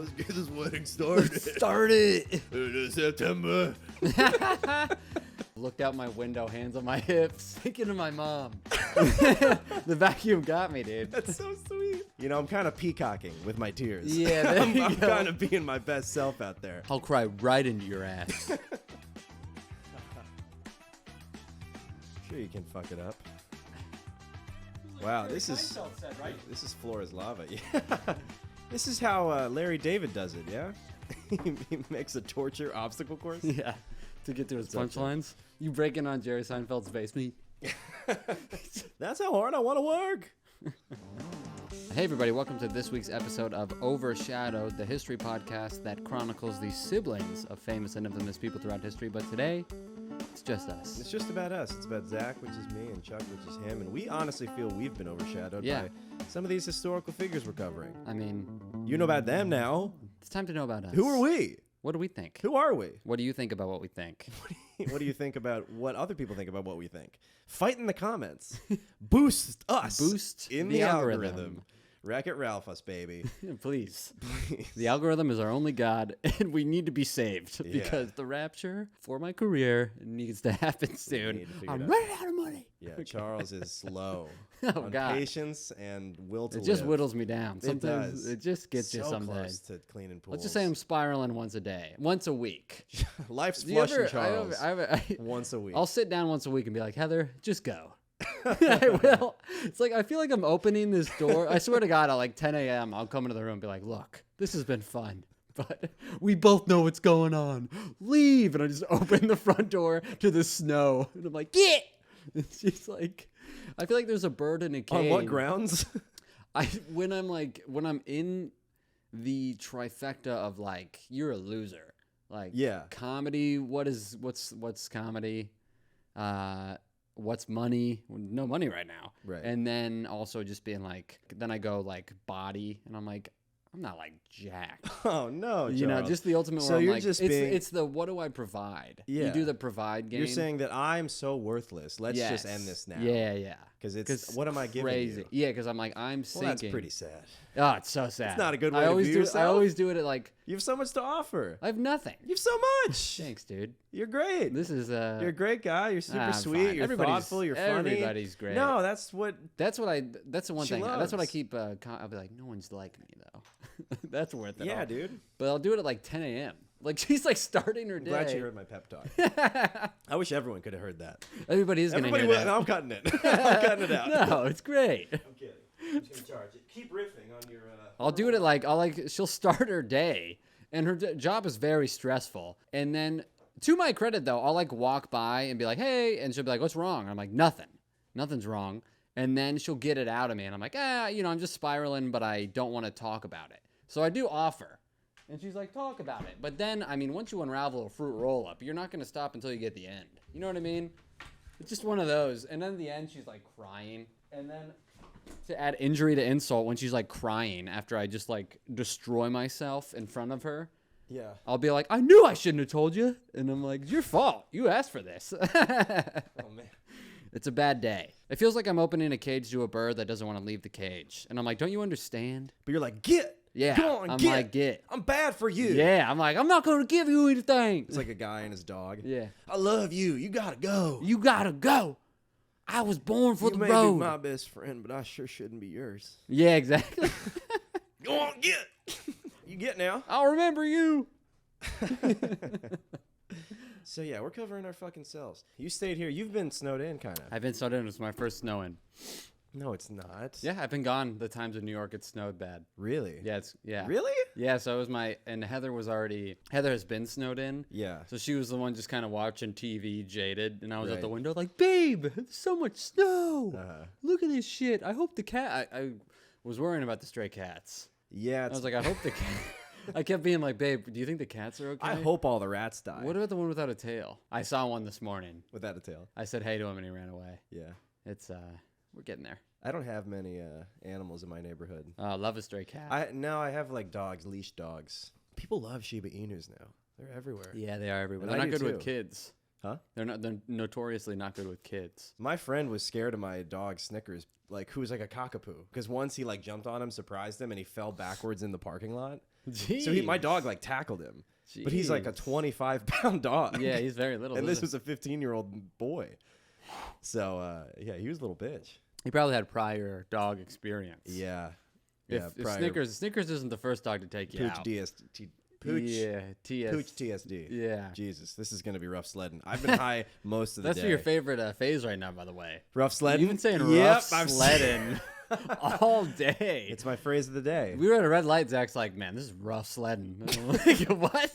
Let's get this wedding started. Start it. It is September. Looked out my window, hands on my hips, thinking of my mom. The vacuum got me, dude. That's so sweet. You know, I'm kind of peacocking with my tears. Yeah, there I'm you go. kind of being my best self out there. I'll cry right into your ass. Sure, you can fuck it up. Wow, this is floor is lava. Yeah. This is how Larry David does it. Yeah. He makes a torture obstacle course. Yeah, to get to his punchlines. You breaking on Jerry Seinfeld's basement. That's how hard I want to work. Hey everybody, welcome to this week's episode of Overshadowed, the history podcast that chronicles the siblings of famous and infamous people throughout history. But today, it's just us. It's just about us. It's about Zach, which is me, and Chuck, which is him. And we honestly feel we've been overshadowed by some of these historical figures we're covering. I mean, you know about them now. it's time to know about us. Who are we? What do we think? Who are we? What do you think about what we think? What do you think about what other people think about what we think? Fight in the comments. Boost us. Boost in the algorithm. Wreck-It Ralph us, baby. Please. The algorithm is our only god, and we need to be saved Yeah. because the rapture for my career needs to happen soon. need to figure I'm it out. running out of money. Yeah, Charles is slow Oh, on God. patience and will to It just live. whittles me down. Sometimes does. it just gets you So someday. close to cleaning pools. Let's just say I'm spiraling once a day, once a week. Life's Do you flushing ever- Charles once a week. I'll sit down once a week and be like, Heather, just go. I will. It's like I feel like I'm opening this door. I swear to God, at like 10 a.m., I'll come into the room and be like, look, this has been fun, but we both know what's going on. Leave. And I just open the front door to the snow. And I'm like, get. It's just like, I feel like there's a bird in a cage. On what grounds? When I'm in the trifecta of like, you're a loser. Like, Yeah. comedy. What's comedy? What's money? No money right now. Right. And then also just being like, then I go like body, and I'm like, I'm not like Jack. Oh no, Charles. You know, just the ultimate. So where I'm you're like, just it's, being- it's the what do I provide? Yeah. You do the provide game. You're saying that I'm so worthless. Let's just end this now. Yeah, yeah. Because it's what am I giving crazy. you? Yeah, because I'm like I'm Well, sinking. that's pretty sad. Oh, it's so sad. It's not a good way I to always view do. I yourself. always do it at like. You have so much to offer. I have nothing. You have so much. Thanks, dude. You're great. This is You're a great guy. You're super I'm sweet. fine. You're Everybody's- thoughtful. You're funny. everybody's great. No, that's what. That's the one She thing. That's what I loves. keep. I'll be like, no one's like me though. That's worth it. Yeah, all. dude. But I'll do it at like 10 a.m. Like she's like starting her I'm day. glad you heard my pep talk. I wish everyone could have heard that. Everybody is gonna Everybody hear will. that. No, I'm cutting it. I'm cutting it out. No, it's great. I'm kidding. I'm just gonna charge it. Keep riffing on your. I'll do it at like she'll start her day, and her job is very stressful. And then, to my credit though, I'll like walk by and be like, hey, and she'll be like, what's wrong? And I'm like, nothing's wrong. And then she'll get it out of me, and I'm like, I'm just spiraling, but I don't want to talk about it. So I do offer. And she's like, talk about it. But then, I mean, once you unravel a fruit roll up, you're not going to stop until you get the end. You know what I mean? It's just one of those. And then at the end, she's like crying. And then to add injury to insult, when she's like crying after I just like destroy myself in front of her, Yeah. I'll be like, I knew I shouldn't have told you. And I'm like, it's your fault. You asked for this. Oh man. It's a bad day. It feels like I'm opening a cage to a bird that doesn't want to leave the cage. And I'm like, don't you understand? But you're like, get. Yeah. Come on, I'm get. like, get. I'm bad for you. Yeah. I'm like, I'm not going to give you anything. It's like a guy and his dog. Yeah. I love you. You gotta go. You gotta go. I was born for You the may road. be my best friend, but I sure shouldn't be yours. Yeah, exactly. Go on, get. You get now. I'll remember you. So yeah, we're covering our fucking selves. You stayed here. You've been snowed in, kind of. I've been snowed in. It's my first snow in. No, it's not. Yeah, I've been gone the times in New York it snowed bad. Really? Yeah. Really? Yeah, so it was and Heather has been snowed in. Yeah. So she was the one just kind of watching TV jaded, and I was at the Right. window like, babe, there's so much snow. Uh-huh. Look at this shit. I hope the cat, I was worrying about the stray cats. Yeah. I was like, I hope the cat, I kept being like, babe, do you think the cats are okay? I hope all the rats die. What about the one without a tail? I saw one this morning. Without a tail. I said hey to him and he ran away. Yeah. It's we're getting there. I don't have many animals in my neighborhood. Love a stray cat. I have like dogs, leash dogs. People love Shiba Inus now. They're everywhere. Yeah, they are everywhere. And They're I not do good with too. kids. Huh? They're notoriously not good with kids. My friend was scared of my dog Snickers, like who was like a cockapoo, because once he like jumped on him, surprised him, and he fell backwards in the parking lot. So my dog like tackled him. Jeez. But he's like a 25-pound dog. Yeah, he's very little. And this was a 15-year-old boy. So, yeah, he was a little bitch. He probably had prior dog experience. Yeah. If Snickers isn't the first dog to take you Pooch out. Pooch Pooch TSD. Yeah. Jesus, this is going to be rough sledding. I've been high most of the day. That's your favorite phase right now, by the way. Rough sledding? You've been saying Yep, rough sledding all day. It's my phrase of the day. We were at a red light. Zach's like, man, this is rough sledding. I'm like, what?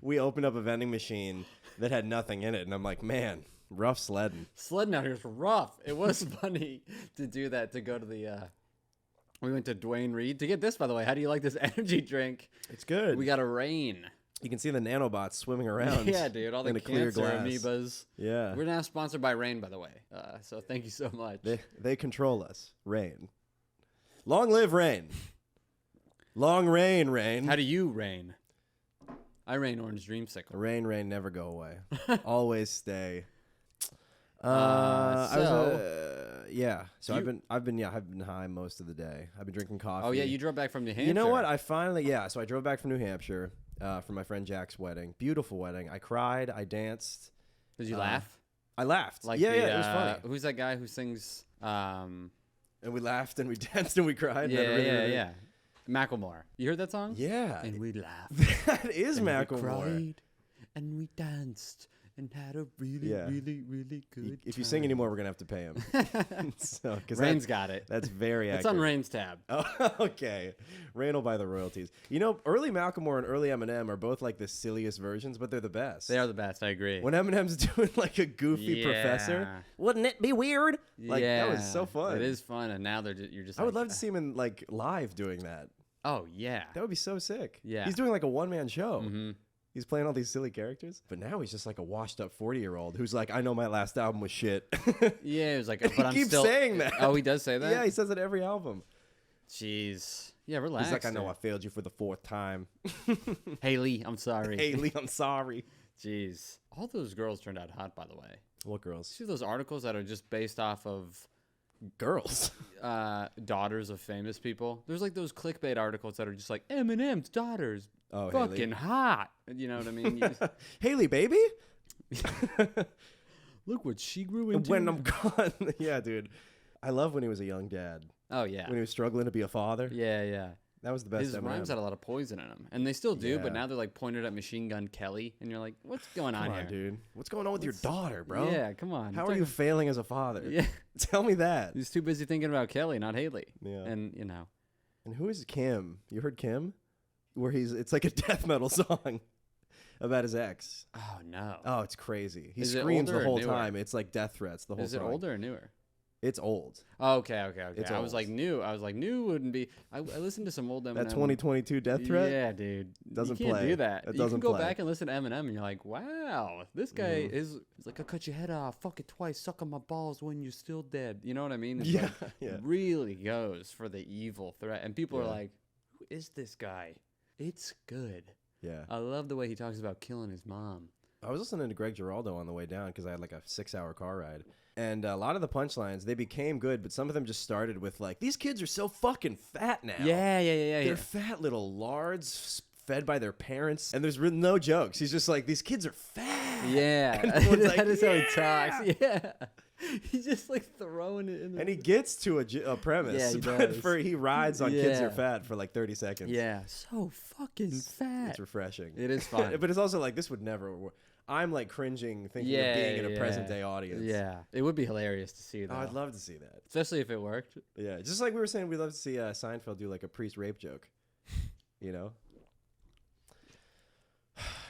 We opened up a vending machine that had nothing in it, and I'm like, man, rough sledding. Sledding out here is rough. It was funny to do that, to go to the... we went to Dwayne Reed to get this, by the way. How do you like this energy drink? It's good. We got a rain. You can see the nanobots swimming around. Yeah, dude. All the clear cancer glass. amoebas. Yeah. We're now sponsored by Rain, by the way. So thank you so much. They control us. Rain. Long live Rain. Long reign, Rain. How do you reign? I reign orange dreamsicle. Rain, never go away. Always stay. Yeah. So I've been high most of the day. I've been drinking coffee. Oh yeah, you drove back from New Hampshire. You know what? So I drove back from New Hampshire for my friend Jack's wedding. Beautiful wedding. I cried. I danced. Did you laugh? I laughed. Like yeah, it was funny. Who's that guy who sings? And we laughed and we danced and we cried. Yeah. Macklemore. You heard that song? Yeah. And we laughed. That is and Macklemore. We cried and we danced and had a really good If you sing anymore, we're going to have to pay him. Rain's got it. That's very accurate. It's on Rain's tab. Oh, okay. Rain will buy the royalties. You know, early Macklemore and early Eminem are both like the silliest versions, but they're the best. They are the best. I agree. When Eminem's doing like a goofy professor, wouldn't it be weird? Like that was so fun. It is fun, and now you're just. I would love to see him in like live doing that. Oh yeah. That would be so sick. Yeah. He's doing like a one-man show. Mm-hmm. He's playing all these silly characters, but now he's just like a washed-up 40-year-old who's like, "I know my last album was shit." Yeah, it was like, but I'm keeps still saying that. Oh, he does say that. Yeah, he says it every album. Jeez. Yeah, relax. He's like, "I know I failed you for the 4th time." Haley, I'm sorry. Haley, I'm sorry. Jeez. All those girls turned out hot, by the way. What girls? See those articles that are just based off of girls, daughters of famous people? There's like those clickbait articles that are just like Eminem's daughters. Oh, fucking Haley. hot. You know what I mean? Haley, baby. Look what she grew into. When I'm gone. Yeah, dude. I love when he was a young dad. Oh, yeah. When he was struggling to be a father. Yeah. That was the best. His rhymes had a lot of poison in them. And they still do, but now they're like pointed at Machine Gun Kelly. And you're like, what's going on here? Dude. What's going on with your daughter, bro? Yeah, come on. How are you failing as a father? Yeah. Tell me that. He's too busy thinking about Kelly, not Haley. Yeah. And, you know. And who is Kim? You heard Kim? Where it's like a death metal song about his ex. Oh, no. Oh, it's crazy. He Is it screams older the or whole newer? time. It's like death threats the whole Is it song. older or newer? It's old. Oh, okay. It's I was old. like new. I was like new wouldn't be. I listened to some old Eminem. That 2022 death threat? Yeah, dude. Doesn't you can't play. do that. It You doesn't can go play. back and listen to Eminem, and you're like, wow, this guy is like, I'll cut your head off, fuck it twice, suck on my balls when you're still dead. You know what I mean? It's Yeah, like, yeah. really goes for the evil threat, and people are Yeah. like, who is this guy? It's good. Yeah. I love the way he talks about killing his mom. I was listening to Greg Giraldo on the way down because I had like a 6-hour car ride. And a lot of the punchlines, they became good, but some of them just started with like, these kids are so fucking fat now. Yeah. They're fat little lards fed by their parents. And there's really no jokes. He's just like, these kids are fat. Yeah. And everyone's like, That is how he "Yeah." talks. Yeah. He's just like throwing it in the... And he gets to a premise, Yeah, he but does. he rides on kids are Yeah. fat for like 30 seconds. Yeah. So fucking fat. It's refreshing. It is fun. But it's also like, this would never work. I'm like cringing thinking of being in a present day audience. Yeah. It would be hilarious to see, though. Oh, I'd love to see that. Especially if it worked. Yeah, just like we were saying, we'd love to see Seinfeld do like a priest rape joke, you know?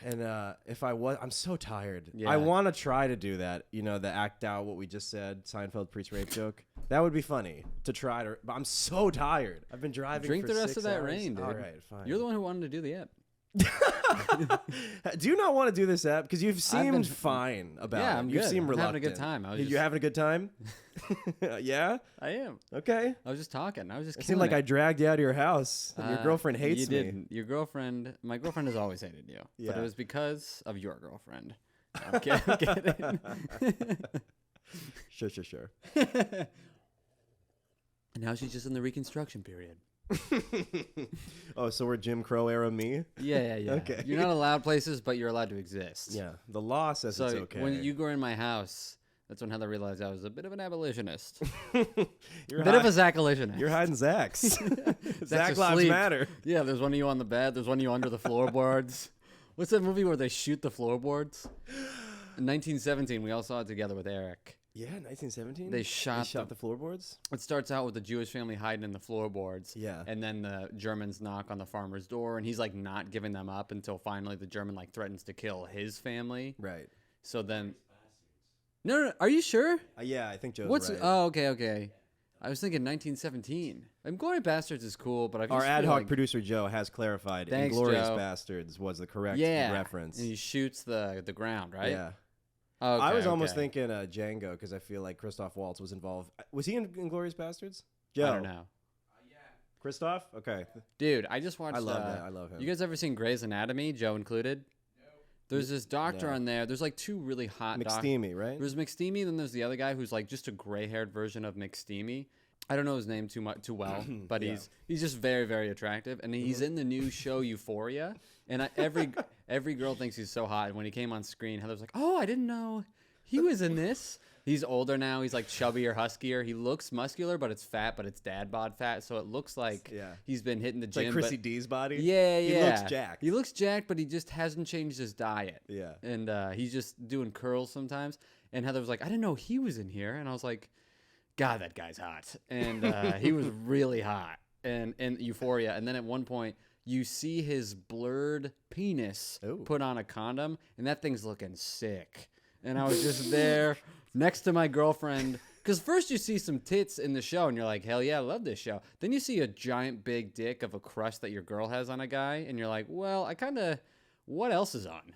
And if I'm so tired. Yeah. I want to try to do that, you know, the act out what we just said, Seinfeld priest rape joke. That would be funny to try to, but I'm so tired. I've been driving Drink for the rest 6 of that hours. rain, dude. All right, fine. You're the one who wanted to do the app. Do you not want to do this app? Because you've I've been- seemed fine about Yeah, it. I'm You good. seem I'm reluctant. having a good time. You having a good time? Yeah? I am. Okay. I was just talking. I was just It killing seemed like it. I dragged you out of your house. And your girlfriend hates you me. Didn't. Your girlfriend, my girlfriend has always hated you. But Yeah. it was because of your girlfriend. I'm kidding. Sure. And now she's just in the reconstruction period. Oh, so we're Jim Crow era me? Yeah. Okay. You're not allowed places, but you're allowed to exist. Yeah. The law says So it's okay. when you go in my house, that's when Heather realized I was a bit of an abolitionist. You're A bit of a Zacholitionist. You're hiding Zach's. Zach lives asleep. matter. Yeah, there's one of you on the bed. There's one of you under the floorboards. What's that movie where they shoot the floorboards? In 1917, we all saw it together with Eric. Yeah, 1917. They shot the floorboards. It starts out with the Jewish family hiding in the floorboards. Yeah. And then the Germans knock on the farmer's door, and he's like not giving them up until finally the German like threatens to kill his family. Right. So then, no, are you sure? Yeah, I think Joe's What's right. Oh, okay. I was thinking 1917. Inglourious Bastards is cool, but I just Our ad feel hoc like, producer Joe has clarified. Thanks, Inglourious Joe. Bastards was the correct yeah, reference. and he shoots the ground, right? Yeah. Okay, I was almost okay. thinking Django because I feel like Christoph Waltz was involved. Was he in Inglourious Bastards? Joe. I don't know. Christoph? Okay. Dude, I just watched. I love that. I love him. You guys ever seen Grey's Anatomy? Joe included. There's this doctor No. on there. There's like two really hot doctors. McSteamy, right? There's McSteamy, then there's the other guy who's like just a gray-haired version of McSteamy. I don't know his name too well, but Yeah. he's just very, very attractive, and he's in the new show Euphoria. And every girl thinks he's so hot. And when he came on screen, Heather's like, "Oh, I didn't know he was in this." He's older now. He's like chubbier, huskier. He looks muscular, but it's fat, but it's dad bod fat. So it looks like he's been hitting the It's gym. like Chrissy but, D's body. yeah. He looks jacked. He looks jacked, but he just hasn't changed his diet. Yeah. And he's just doing curls sometimes. And Heather was like, "I didn't know he was in here." And I was like, "God, that guy's hot." And he was really hot and Euphoria. And then at one point, you see his blurred penis Ooh. put on a condom, and that thing's looking sick. And I was just there next to my girlfriend. Because first you see some tits in the show, and you're like, hell yeah, I love this show. Then you see a giant big dick of a crush that your girl has on a guy, and you're like, well, what else is on? 'Cause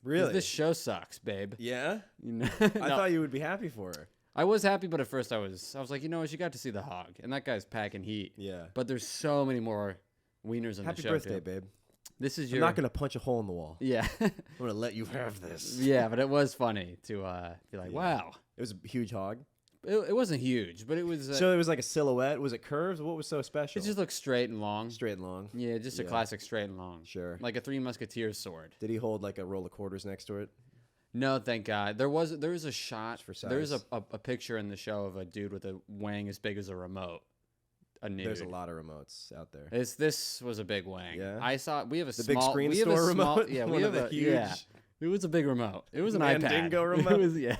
Really? this show sucks, babe. Yeah. You know? I No. thought you would be happy for her. I was happy, but at first I was like, you know what? You got to see the hog, and that guy's packing heat. Yeah. But there's so many more wieners in Happy the show. birthday, too. babe. This is I'm your. not gonna punch a hole in the wall. Yeah. I'm gonna let you have this. Yeah, but it was funny to be like, wow. It was a huge hog. It wasn't huge, but it was. So it was like a silhouette. Was it curved? What was so special? It just looked straight and long. straight and long. Yeah, just a Yeah. classic straight and long. Sure. Like a Three Musketeers sword. Did he hold like a roll of quarters next to it? No, thank God. There was a shot. For There's size. a picture in the show of a dude with a wang as big as a remote. A nude. There's a lot of remotes out there. This was a big wang. Yeah? I saw. We have a The small. big screen we have a store small, remote. Yeah, we One have of the a huge. yeah. It was a big remote. It was an Mandingo iPad. remote? It was, yeah.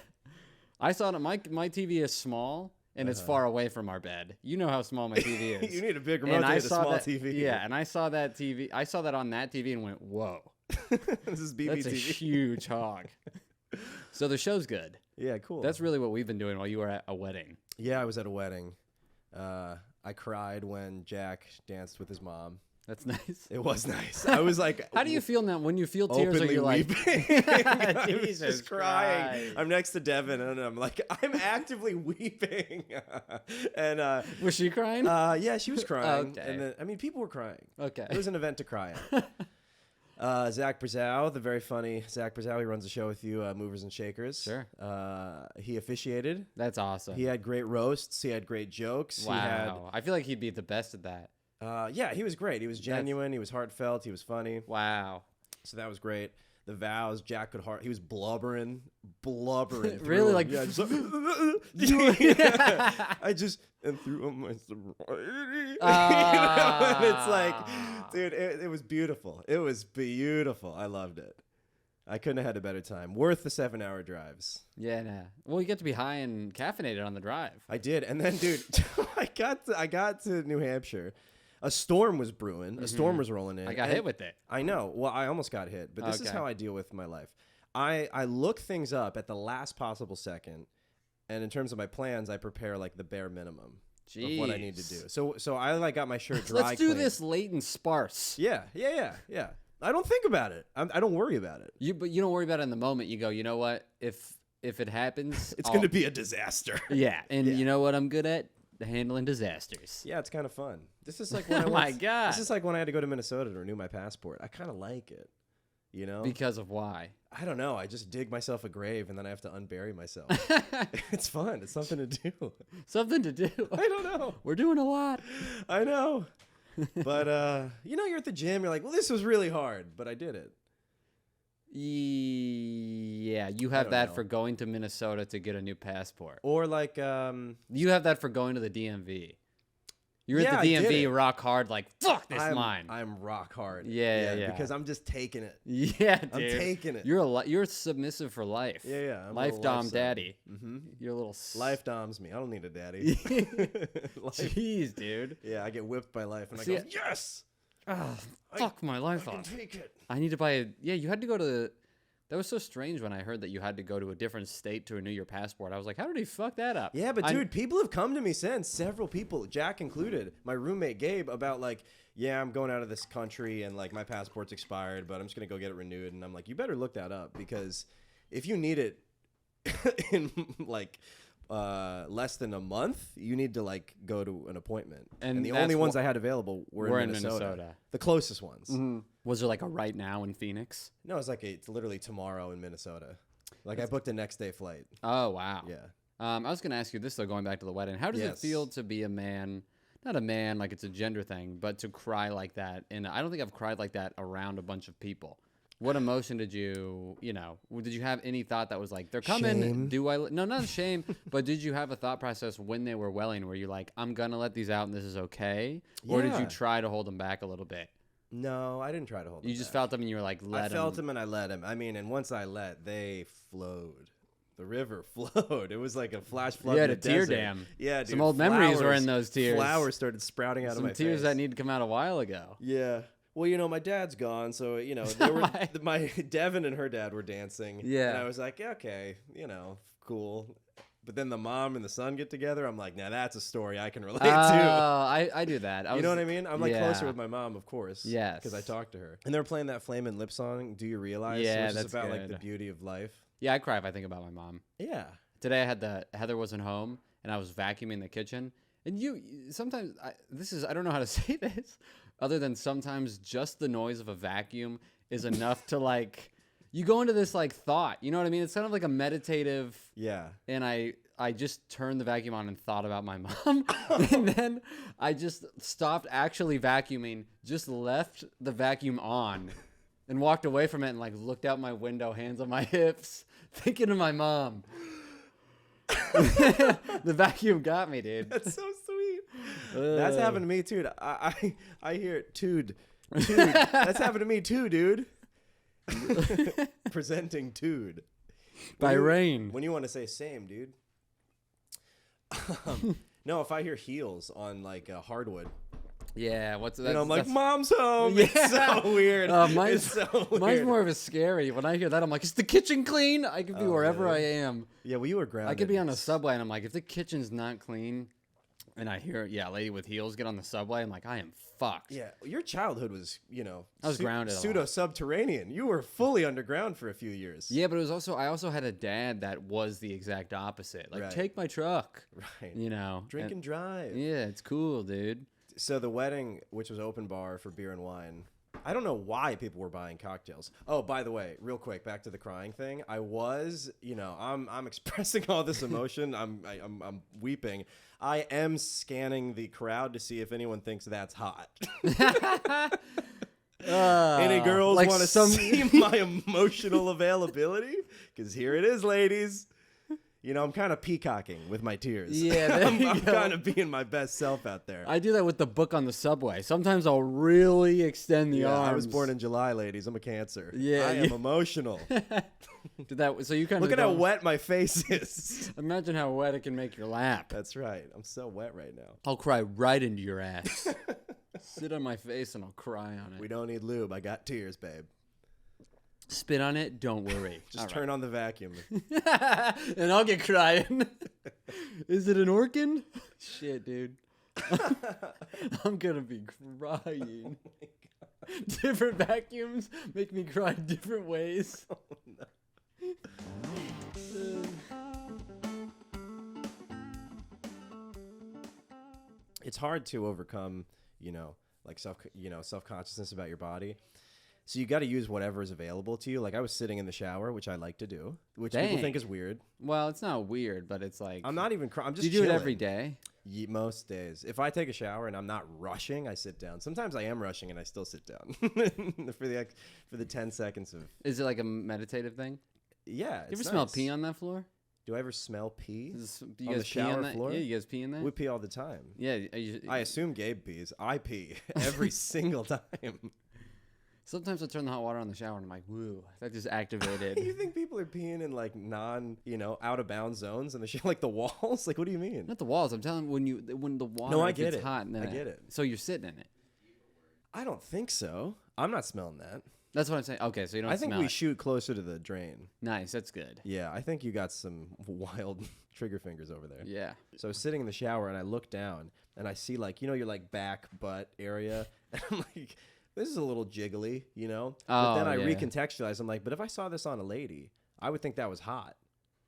I saw it. My TV is small and it's far away from our bed. You know how small my TV is. You need a big remote and to I hit a saw small that, TV. Yeah, and I saw that TV. I saw that on that TV and went, "Whoa, This is that's a BBTV. huge hog." So the show's good. Yeah, cool. That's really what we've been doing while you were at a wedding. Yeah, I was at a wedding. I cried when Jack danced with his mom. That's nice. It was nice. I was like, How do you feel now when you feel tears? Or openly you're like, weeping. I was Jesus just crying. Christ. I'm next to Devin, and I'm like, I'm actively weeping. And was she crying? yeah, she was crying. Okay. And then, I mean, people were crying. Okay. It was an event to cry at. Zach Brazow, the very funny Zach Brazow, he runs a show with you, Movers and Shakers. Sure. He officiated. That's awesome. He had great roasts. He had great jokes. Wow. I feel like he'd be the best at that. Yeah, he was great. He was genuine. He was heartfelt. He was funny. Wow. So that was great. The vows, Jack could he was blubbering. through Really, them. like- yeah, just I just and threw on my sorority. And it's like, dude, it was beautiful. It was beautiful. I loved it. I couldn't have had a better time. Worth the 7-hour drives. Yeah, nah. Well, you get to be high and caffeinated on the drive. I did, and then, dude, I got to New Hampshire. A storm was brewing. A storm was rolling in. I got and- hit with it. I know. Well, I almost got hit, but this is Okay. how I deal with my life. I look things up at the last possible second, and in terms of my plans, I prepare like the bare minimum of what I need to do. So I like got my shirt dry. Let's do cleaned. this late and sparse. Yeah. I don't think about it. I don't worry about it. But you don't worry about it in the moment. You go, you know what? If it happens, It's going to be a disaster. Yeah, and you know what I'm good at? Handling disasters. Yeah, it's kind of fun. This is like when I Oh my went- God. This is like when I had to go to Minnesota to renew my passport. I kind of like it. You know? Because of why? I don't know. I just dig myself a grave and then I have to unbury myself. It's fun. It's something to do. Something to do. I don't know. We're doing a lot. I know. But you're at the gym. You're like, well, this was really hard, but I did it. Yeah, you I have don't that know. for going to Minnesota to get a new passport. Or like, You have that for going to the DMV. You're Yeah, at the I did DMV it. rock hard, like, fuck this I'm, mine. I'm rock hard. Yeah. Because I'm just taking it. Yeah, dude. I'm taking it. You're submissive for life. Yeah. I'm a Life little dom life daddy. Mm-hmm. You're a little Life doms me. I don't need a daddy. Life- Jeez, dude. yeah, I get whipped by life, and See, I go, yes, Oh, fuck my life I can up. take it. I need to buy a. Yeah, you had to go to. That was so strange when I heard that you had to go to a different state to renew your passport. I was like, how did he fuck that up? Yeah, but dude, people have come to me since, several people, Jack included, my roommate Gabe, about like, yeah, I'm going out of this country and like my passport's expired, but I'm just gonna go get it renewed. And I'm like, you better look that up, because if you need it in like less than a month, you need to like go to an appointment. And the that's only ones I had available were in in Minnesota. The closest ones. Was there like a right now in Phoenix? No, it's like it's literally tomorrow in Minnesota. Like I booked a next day flight. Oh, wow. Yeah. I was going to ask you this, though, going back to the wedding. How does it Yes. feel to be a man, not a man like it's a gender thing, but to cry like that? And I don't think I've cried like that around a bunch of people. What emotion did you have any thought that was like, they're coming, Shame. no, not shame, but did you have a thought process when they were welling where you're like, I'm going to let these out and this is okay? Or did you Yeah. try to hold them back a little bit? No, I didn't try to hold You them just back. felt them and you were like, I let felt them. him and I let him. I mean, and once I let, they flowed. The river flowed. It was like a flash flood. You in had the a tear desert. dam. Yeah, dude. Some old memories were in flowers- those tears. Flowers started sprouting out of Some my tears face. that need to come out a while ago. Yeah. Well, my dad's gone, so they were my Devin and her dad were dancing. Yeah. And I was like, yeah, okay, cool. But then the mom and the son get together. I'm like, now that's a story I can relate to. I do that. You know what I mean? I'm like yeah. closer with my mom, of course. Yes. Because I talked to her. And they're playing that Flame and Lip song, Do You Realize? Yeah, which that's is about like good. the beauty of life. Yeah, I cry if I think about my mom. Yeah. Today I had Heather wasn't home and I was vacuuming the kitchen. And sometimes I don't know how to say this other than sometimes just the noise of a vacuum is enough to like, you go into this like thought, you know what I mean? It's kind of like a meditative. Yeah. And I just turned the vacuum on and thought about my mom. And then I just stopped actually vacuuming, just left the vacuum on and walked away from it and like looked out my window, hands on my hips, thinking of my mom. The vacuum got me, dude. That's so sweet. That's happened to me too. I hear it, Tude. That's happened to me too, dude. Presenting Tude. By rain. When you want to say same, dude. No, if I hear heels on like hardwood, Yeah, what's that? I'm like, mom's home. Yeah. It's so weird. Mine's, It's so weird. mine's more of a scary. When I hear that, I'm like, is the kitchen clean? I could be wherever really? I am. Yeah, well, you were grounded. I could be on a subway and I'm like, if the kitchen's not clean, and I hear, a lady with heels get on the subway, I'm like, I am fucked. Yeah, your childhood was, I was grounded a lot. pseudo-subterranean. You were fully underground for a few years. Yeah, but it was also, I also had a dad that was the exact opposite. Like, Right. take my truck. Right. Drink and and drive. yeah, it's cool, dude. So the wedding, which was open bar for beer and wine, I don't know why people were buying cocktails. Oh, by the way, real quick, back to the crying thing. I was, I'm expressing all this emotion. I'm weeping. I am scanning the crowd to see if anyone thinks that's hot. Any girls like want to see my emotional availability? Because here it is, ladies. I'm kind of peacocking with my tears. Yeah, there I'm you go. kind of being my best self out there. I do that with the book on the subway. Sometimes I'll really extend the arms. I was born in July, ladies. I'm a Cancer. Yeah, I am emotional. Did that, so you kind Look of at how wet my face is. Imagine how wet it can make your lap. That's right. I'm so wet right now. I'll cry right into your ass. Sit on my face and I'll cry on it. We don't need lube. I got tears, babe. Spit on it. Don't worry. Just All turn on the vacuum. right. And I'll get crying. Is it an organ? Shit, dude. I'm gonna be crying. Different vacuums make me cry different ways. It's hard to overcome, like self-consciousness about your body. So you got to use whatever is available to you. Like I was sitting in the shower, which I like to do, which people Dang. think is weird. Well, it's not weird, but it's like I'm not even crying. I'm just do you do it chilling. every day? Most days. If I take a shower and I'm not rushing, I sit down. Sometimes I am rushing and I still sit down for the 10 seconds of. Is it like a meditative thing? Yeah. You ever smell pee on that floor? Do I ever smell pee? Do you guys pee on that floor? Yeah, you guys pee in there? We pee all the time. Yeah. I assume Gabe pees. I pee every single time. Sometimes I turn the hot water on the shower and I'm like, woo, that just activated. You think people are peeing in like out of bounds zones and the shit, like the walls? Like, what do you mean? Not the walls. I'm telling you, when the water gets hot. And then I get it. So you're sitting in it. I don't think so. I'm not smelling that. That's what I'm saying. Okay, so you don't smell it. I think we shoot closer to the drain. Nice, that's good. Yeah, I think you got some wild trigger fingers over there. Yeah. So I was sitting in the shower and I look down and I see like, your like back butt area. And I'm like, this is a little jiggly, But then I recontextualize. I'm like, but if I saw this on a lady, I would think that was hot.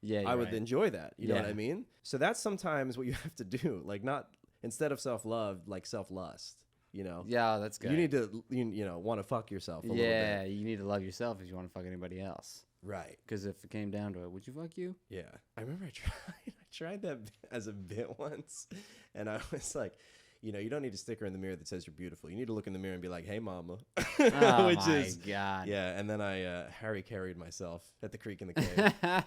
Yeah, I would enjoy that. You know what I mean? So that's sometimes what you have to do. Like not instead of self-love, like self-lust. Yeah, that's good. You need to want to fuck yourself a little bit. Yeah, you need to love yourself if you want to fuck anybody else. Right. Because if it came down to it, would you fuck you? Yeah. I remember I tried that as a bit once, and I was like, you don't need a sticker in the mirror that says you're beautiful. You need to look in the mirror and be like, hey, mama. Oh, my God. Yeah, and then I Harry carried myself at the creek in the cave.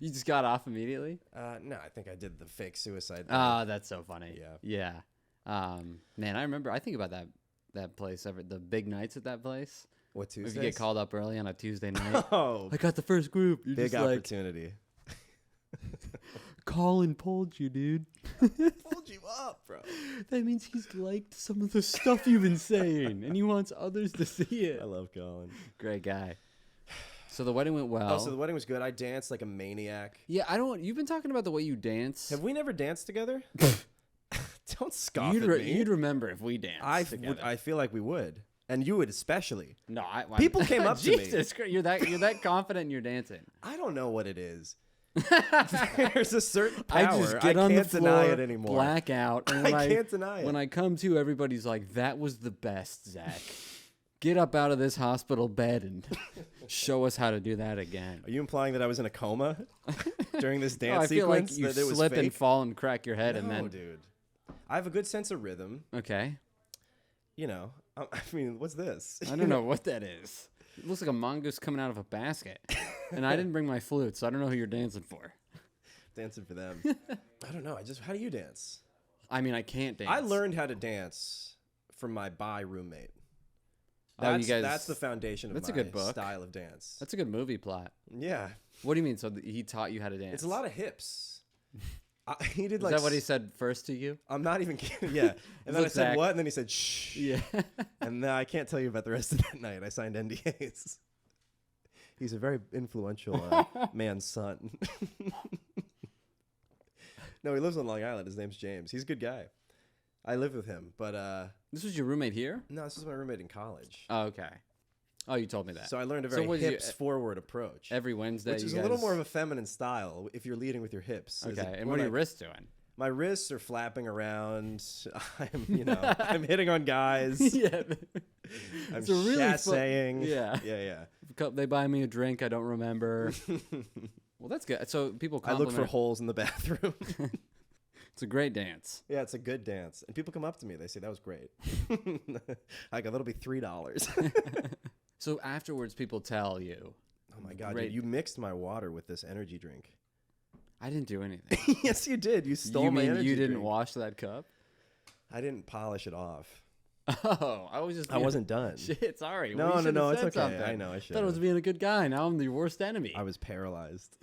You just got off immediately? No, I think I did the fake suicide thing. Oh, that's so funny. Yeah. Yeah. Man, I think about that place, the big nights at that place. What, Tuesdays? If you get called up early on a Tuesday night. Oh. I got the first group. You're big just opportunity. Colin pulled you, dude. Pulled you up, bro. That means he's liked some of the stuff you've been saying, and he wants others to see it. I love Colin. Great guy. So the wedding went well. Oh, so the wedding was good. I danced like a maniac. Yeah, you've been talking about the way you dance. Have we never danced together? Don't scoff at me. You'd remember if we danced together. I feel like we would. And you would especially. No, people came up to me. Jesus Christ, you're that confident in your dancing. I don't know what it is. There's a certain power. I just get on can't the floor, deny it anymore. Black out. And I can't deny it. When I come to, everybody's like, "That was the best, Zach. Get up out of this hospital bed and show us how to do that again." Are you implying that I was in a coma during this dance I feel like sequence? you slip and fall and crack your head, and then. No, dude. I have a good sense of rhythm. Okay. I mean, what's this? I don't know what that is. It looks like a mongoose coming out of a basket. And I didn't bring my flute, so I don't know who you're dancing for. Dancing for them. I don't know. How do you dance? I mean, I can't dance. I learned how to dance from my bi roommate. That's the foundation of that's my a good book. Style of dance. That's a good movie plot. Yeah. What do you mean? So he taught you how to dance? It's a lot of hips. He did Is that what he said first to you? I'm not even kidding. Yeah. And then I said, what? And then he said, shh. Yeah. And then I can't tell you about the rest of that night. I signed NDAs. He's a very influential man's son. No, he lives on Long Island. His name's James. He's a good guy. I live with him, but this was your roommate here? No, this is my roommate in college. Oh, okay. Oh, you told me that. So I learned a very hips-forward approach. Every Wednesday, which is a little more of a feminine style if you're leading with your hips. Okay, and what are your wrists doing? My wrists are flapping around. I'm hitting on guys. Yeah. I'm chassaying. Yeah. They buy me a drink I don't remember. Well, that's good. So people compliment. I look for holes in the bathroom. It's a great dance. Yeah, it's a good dance. And people come up to me. They say, that was great. I go, that'll be $3. So afterwards, people tell you. Oh, my God, dude, you mixed my water with this energy drink. I didn't do anything. Yes, you did. You stole my energy drink. You didn't wash that cup? I didn't polish it off. Oh, I wasn't done. Shit, sorry. No, it's okay. Something. I know, I should. I thought I was being a good guy. Now I'm the worst enemy. I was paralyzed.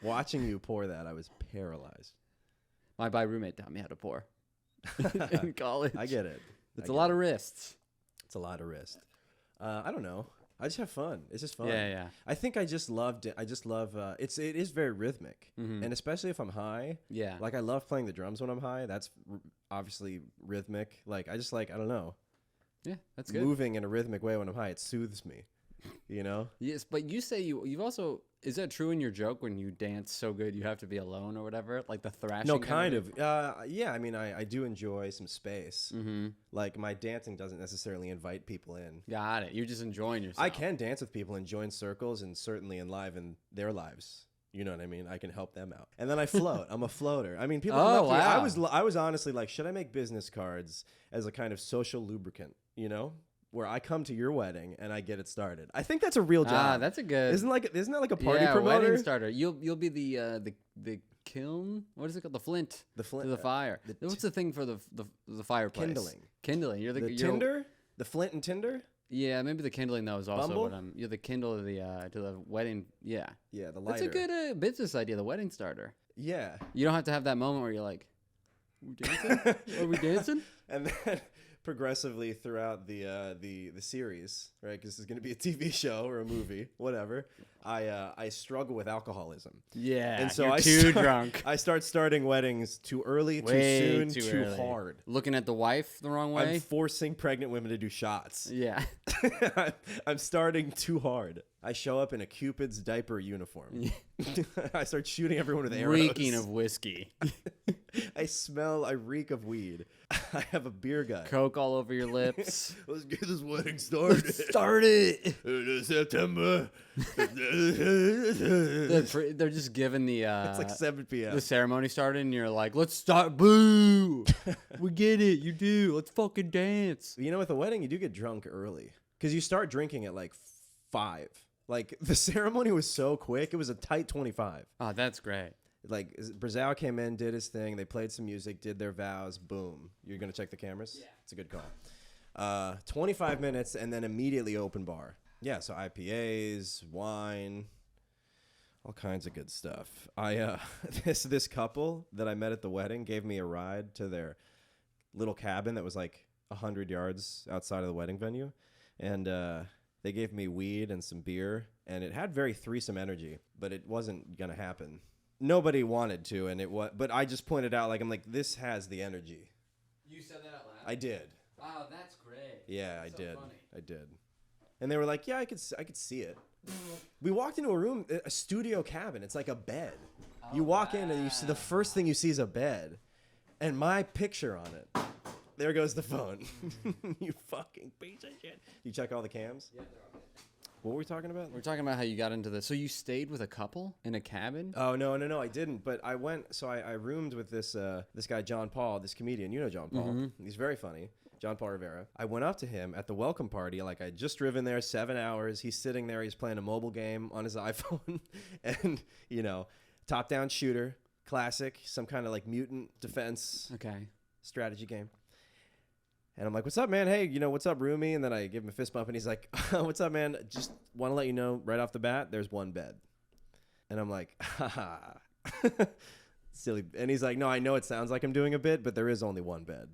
Watching you pour that, I was paralyzed. My bi roommate taught me how to pour in college. I get it. It's a lot of wrists. It's a lot of wrist. I don't know. I just have fun. It's just fun. Yeah. I think I just loved it. I just love it is very rhythmic. And especially if I'm high. Yeah. Like I love playing the drums when I'm high. That's obviously rhythmic. Like I just I don't know. Yeah, that's good. Moving in a rhythmic way when I'm high, it soothes me. Yes, but you say you've also, is that true in your joke when you dance so good you have to be alone or whatever, like the thrashing? No, kind of. Yeah, I mean, I do enjoy some space. Like my dancing doesn't necessarily invite people in. Got it. You're just enjoying yourself. I can dance with people and join circles and certainly enliven their lives You know what I mean? I can help them out. And then I float. I'm a floater. I mean, people Oh, come up to me. wow. I was honestly like, should I make business cards as a kind of social lubricant, you know? Where I come to your wedding and I get it started. I think that's a real job. That's a good. Isn't that like a party yeah, promoter? wedding starter. You'll be the kiln. What is it called? The flint. The flint To the fire. What's the thing for the fireplace? Kindling. Kindling. You're The tinder? The flint and tinder? Yeah, maybe the kindling though is also Bumble? what I'm. You're the kindle to the wedding. Yeah. Yeah, the lighter. That's a good business idea. The wedding starter. Yeah. You don't have to have that moment where you're like, "We dancing? Are we dancing?" And then progressively throughout the series, right? Because this is going to be a TV show or a movie, whatever. I struggle with alcoholism. Yeah. And so you're I too start, drunk. I start starting weddings too early, Way too soon, too early. hard. Looking at the wife the wrong way. I'm forcing pregnant women to do shots. Yeah. I'm starting too hard. I show up in a Cupid's diaper uniform. I start shooting everyone with arrows. Reeking of whiskey. I reek of weed. I have a beer gut. Coke all over your lips. Let's get this wedding started. Start it. It is September. They're just giving the It's like 7 p.m. the ceremony started, and you're like, "Let's start." Boo! We get it. You do. Let's fucking dance. You know, with a wedding, you do get drunk early because you start drinking at like 5. Like the ceremony was so quick; it was a tight 25. Oh, that's great. Like Brazow came in, did his thing. They played some music, did their vows. Boom. You're gonna check the cameras? Yeah, it's a good call. 25 minutes, and then immediately open bar. Yeah, so IPAs, wine, all kinds of good stuff. This couple that I met at the wedding gave me a ride to their little cabin that was like 100 yards outside of the wedding venue, and they gave me weed and some beer, and it had very threesome energy, but it wasn't gonna happen. Nobody wanted to, and but I just pointed out, like, I'm like, this has the energy. You said that out loud? I did. Wow, that's great. Yeah, That's I so did. funny. I did. And they were like, yeah, I could see it. We walked into a room, a studio cabin. It's like a bed. You walk in and you see the first thing you see is a bed, and my picture on it. There goes the phone. You fucking piece of shit. You check all the cams? Yeah, they're all good. What were we talking about? We're talking about how you got into this. So you stayed with a couple in a cabin? Oh, no, I didn't. But I went, so I roomed with this guy, John Paul, this comedian. You know John Paul. Mm-hmm. He's very funny. John Paul Rivera. I went up to him at the welcome party. Like, I just driven there 7 hours. He's sitting there. He's playing a mobile game on his iPhone. And, you know, top-down shooter, classic, some kind of like mutant defense strategy game. And I'm like, what's up, man? Hey, you know, what's up, roomie? And then I give him a fist bump, and he's like, what's up, man? Just want to let you know right off the bat, there's one bed. And I'm like, haha. Silly. And he's like, no, I know it sounds like I'm doing a bit, but there is only one bed.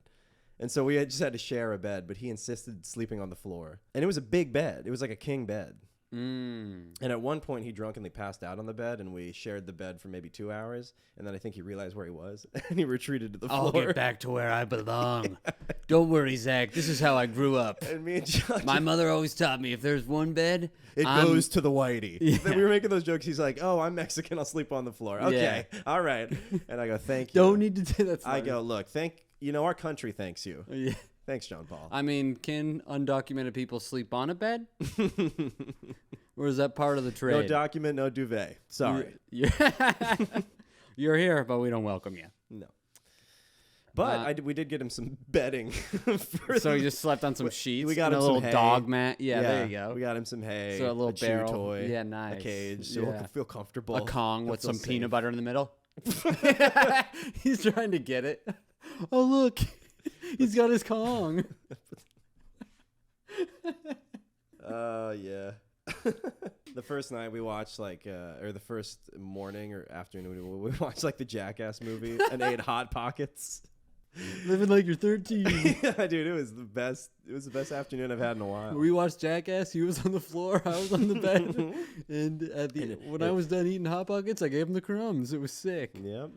And so we just had to share a bed, but he insisted sleeping on the floor. And it was a big bed. It was like a king bed. And at one point, he drunkenly passed out on the bed, and we shared the bed for maybe 2 hours. And then I think he realized where he was, and he retreated to the floor. I'll get back to where I belong. Don't worry, Zach. This is how I grew up. And me and John, My mother always taught me if there's one bed, it goes to the whitey. Yeah. Then we were making those jokes. He's like, oh, I'm Mexican. I'll sleep on the floor. Okay. Yeah. All right. And I go, thank you. Don't need to do that. I go, look, our country thanks you. Yeah. Thanks, John Paul. I mean, can undocumented people sleep on a bed? Or is that part of the trade? No document, no duvet. Sorry. You're here, but we don't welcome you. No. But we did get him some bedding. So he just slept on some sheets. We got and him a little some hay. dog mat. Yeah, there you go. We got him some hay. So a little chew barrel. toy. Yeah, nice. A cage, so he'll feel comfortable. A Kong He'll with feel some safe. peanut butter in the middle. He's trying to get it. Oh, look. He's got his Kong. Yeah. The first night we watched or the first morning or afternoon we watched like the Jackass movie and ate Hot Pockets. Living like you're 13. Yeah, dude, it was the best. It was the best afternoon I've had in a while. We watched Jackass. He was on the floor. I was on the bed. And when I was done eating Hot Pockets, I gave him the crumbs. It was sick. Yep.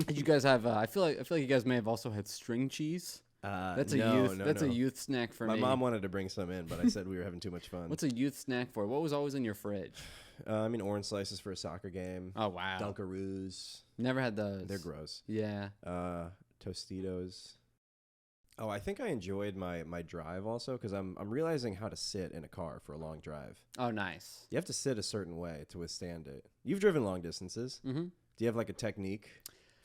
Did you guys have? I feel like you guys may have also had string chease. That's a youth snack for me. My mom wanted to bring some in, but I said we were having too much fun. What's a youth snack for? What was always in your fridge? I mean, orange slices for a soccer game. Oh wow. Dunkaroos. Never had those. They're gross. Yeah. Tostitos. Oh, I think I enjoyed my drive also because I'm realizing how to sit in a car for a long drive. Oh, nice. You have to sit a certain way to withstand it. You've driven long distances. Mm-hmm. Do you have like a technique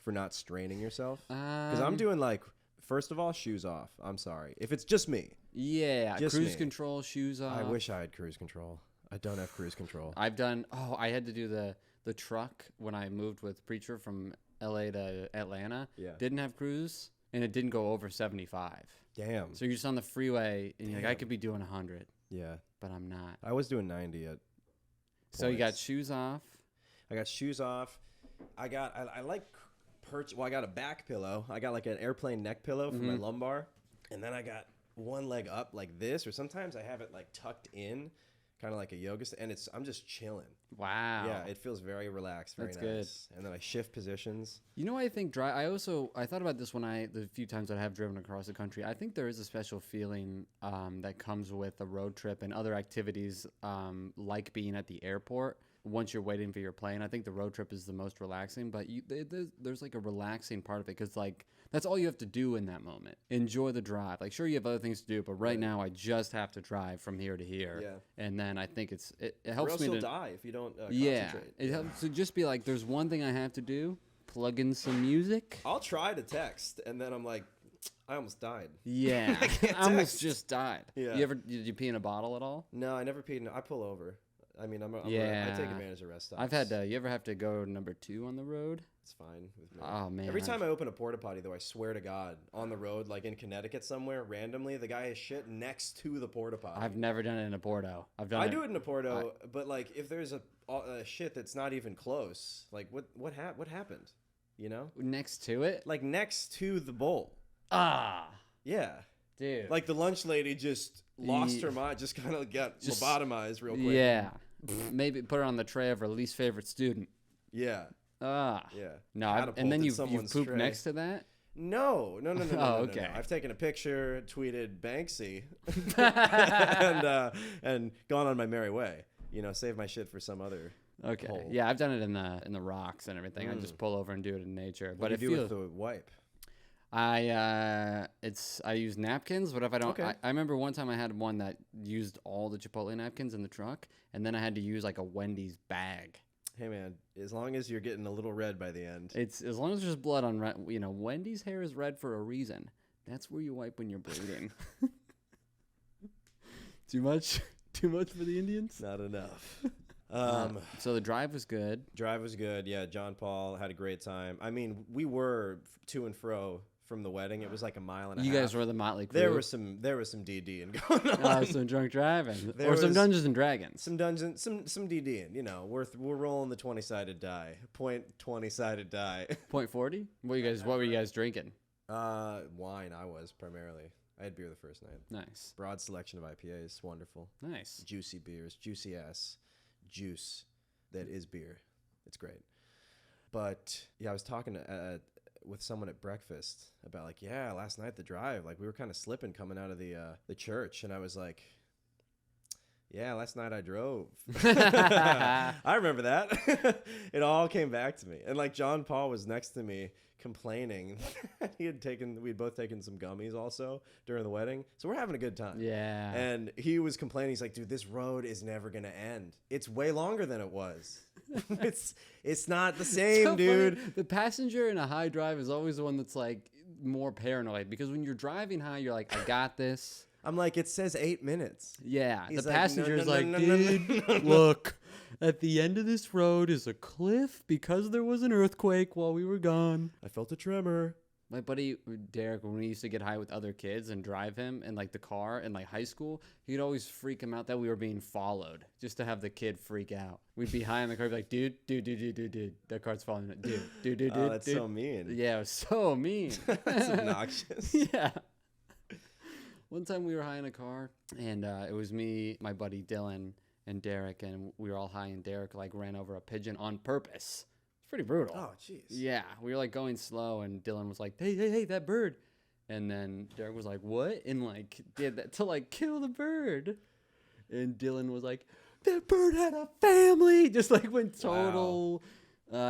for not straining yourself? Because I'm doing like, first of all, shoes off. I'm sorry. If it's just me. Yeah, Just cruise me. control, shoes off. I wish I had cruise control. I don't have cruise control. I've done. Oh, I had to do the truck when I moved with Preacher from L.A. to Atlanta. Yeah. Didn't have cruise, and it didn't go over 75. Damn. So you're just on the freeway, and you're like, I Damn. could be doing 100, Yeah. but I'm not. I was doing 90 at So you got points. shoes off. I got shoes off. I like well, I got a back pillow. I got like an airplane neck pillow for my lumbar. And then I got one leg up like this, or sometimes I have it like tucked in, kind of like a yoga and I'm just chilling. Wow. Yeah, it feels very relaxed, very That's nice. And then I shift positions. You know what I think I thought about this when the few times that I have driven across the country. I think there is a special feeling that comes with a road trip and other activities like being at the airport once you're waiting for your plane. I think the road trip is the most relaxing, but there's like a relaxing part of it because like that's all you have to do in that moment. Enjoy the drive. Like sure you have other things to do, but right now I just have to drive from here to here. Yeah. And then I think it Or helps else me you'll to die if you don't yeah. concentrate. It helps to just be like there's one thing I have to do. Plug in some music. I'll try to text, and then I'm like, I almost died. Yeah, I can't I almost text. just died. Yeah. Did you pee in a bottle at all? No, I never peed. I pull over. I mean, I take Yeah. advantage of rest stops. I've had you ever have to go number 2 on the road? It's fine with me. Oh man. Every time I open a porta potty, though, I swear to God, on the road, like in Connecticut somewhere, randomly, the guy has shit next to the porta potty. I've never done it in a Porto. I do it in a Porto, but like if there's a shit that's not even close, like what happened? You know, next to it. like next to the bowl. Ah, Yeah, dude. like the lunch lady just lost Ye- her mind, just kind of got Just- lobotomized real quick. yeah. Maybe put her on the tray of her least favorite student. Yeah, Ah. yeah. No, and then Catapulted you someone's pooped tray. next to that. No. Oh, okay. No. I've taken a picture, tweeted Banksy, and gone on my merry way. You know, save my shit for some other. Okay. hole. Yeah, I've done it in the rocks and everything. I just pull over and do it in nature. What But do it you do feels. with the wipe? I use napkins, but if I don't, Okay. I remember one time I had one that used all the Chipotle napkins in the truck, and then I had to use like a Wendy's bag. Hey man, as long as you're getting a little red by the end. It's as long as there's blood on, Wendy's hair is red for a reason. That's where you wipe when you're bleeding. Too much for the Indians. Not enough. So the drive was good. Drive was good. Yeah, John Paul had a great time. I mean, we were to and fro from the wedding. It was like a mile and a You half. guys were the Motley Crue. There was some DDing going on. Some drunk driving, There or some was- Dungeons and Dragons. Some dungeons, some DDing. You know, we're rolling the 20-sided die. 20-sided die. .40. What were you guys drinking? Wine. I was primarily. I had beer the first night. Nice, Broad selection of IPAs. Wonderful. nice. Juicy beers. Juicy ass juice that is beer. It's great. But yeah, I was talking with someone at breakfast about like, yeah, last night the drive, like we were kind of slipping coming out of the church, and I was like, yeah, last night I drove. I remember that. It all came back to me, and like John Paul was next to me complaining. We'd both taken some gummies also during the wedding, so we're having a good time. Yeah. And he was complaining. He's like, dude, this road is never going to end. It's way longer than it was. It's not the same, So dude. funny. The passenger in a high drive is always the one that's like more paranoid because when you're driving high, you're like, I got this. I'm like, it says 8 minutes. Yeah. He's the like, passenger's no, like, no, no, no, dude, no, no." look, at the end of this road is a cliff because there was an earthquake while we were gone. I felt a tremor. My buddy Derek, when we used to get high with other kids and drive him in like the car in like high school, he'd always freak him out that we were being followed just to have the kid freak out. We'd be high in the car, be like, dude, that car's following me. Dude. Oh, that's so mean. Yeah, it was so mean. That's obnoxious. Yeah. One time we were high in a car, and it was me, my buddy Dylan, and Derek, and we were all high, and Derek like ran over a pigeon on purpose. It's pretty brutal. Oh, jeez. Yeah, we were like going slow, and Dylan was like, "Hey, that bird!" And then Derek was like, "What?" And like did that to like kill the bird. And Dylan was like, "That bird had a family!" Just like went total